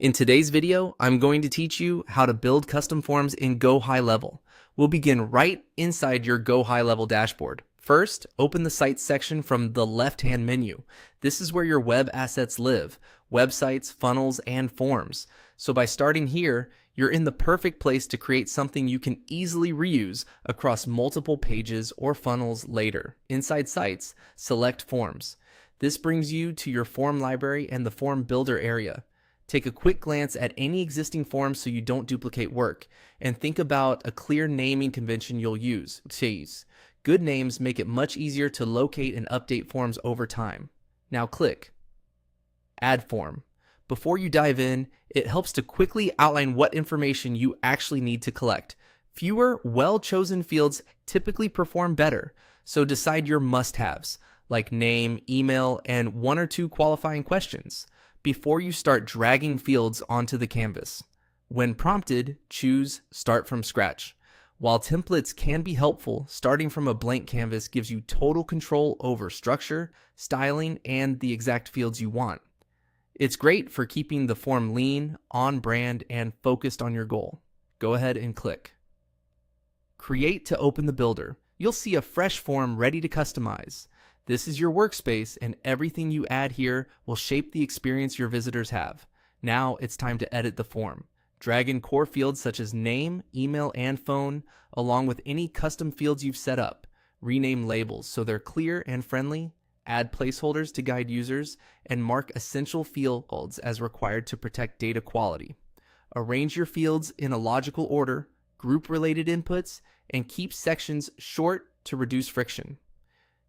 In today's video, I'm going to teach you how to build custom forms in GoHighLevel. We'll begin right inside your GoHighLevel dashboard. First, open the Sites section from the left-hand menu. This is where your web assets live: websites, funnels, and forms. So by starting here, you're in the perfect place to create something you can easily reuse across multiple pages or funnels later. Inside Sites, select Forms. This brings you to your form library and the form builder area. Take a quick glance at any existing forms so you don't duplicate work, and think about a clear naming convention you'll use. Good names make it much easier to locate and update forms over time. Now click Add Form. Before you dive in, it helps to quickly outline what information you actually need to collect. Fewer, well-chosen fields typically perform better, so decide your must-haves, like name, email, and one or two qualifying questions, before you start dragging fields onto the canvas. When prompted, choose Start from Scratch. While templates can be helpful, starting from a blank canvas gives you total control over structure, styling, and the exact fields you want. It's great for keeping the form lean, on brand, and focused on your goal. Go ahead and click Create to open the builder. You'll see a fresh form ready to customize. This is your workspace, and everything you add here will shape the experience your visitors have. Now it's time to edit the form. Drag in core fields such as name, email, and phone, along with any custom fields you've set up. Rename labels so they're clear and friendly. Add placeholders to guide users, and mark essential fields as required to protect data quality. Arrange your fields in a logical order, group related inputs, and keep sections short to reduce friction.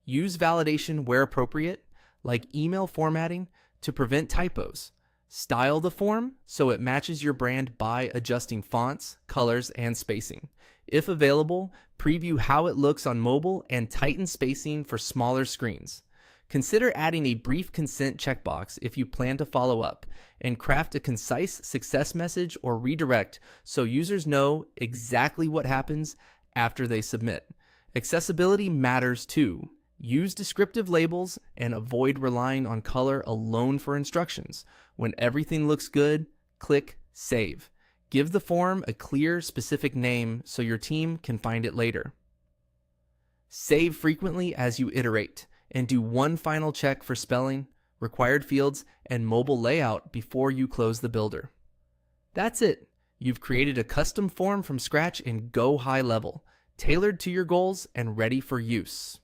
Use validation where appropriate, like email formatting, to prevent typos. Style the form so it matches your brand by adjusting fonts, colors, and spacing. If available, preview how it looks on mobile and tighten spacing for smaller screens. Consider adding a brief consent checkbox if you plan to follow up, and craft a concise success message or redirect so users know exactly what happens after they submit. Accessibility matters too. Use descriptive labels and avoid relying on color alone for instructions. When everything looks good, click Save. Give the form a clear, specific name so your team can find it later. Save frequently as you iterate, and do one final check for spelling, required fields, and mobile layout before you close the builder. That's it. You've created a custom form from scratch in GoHighLevel, tailored to your goals and ready for use.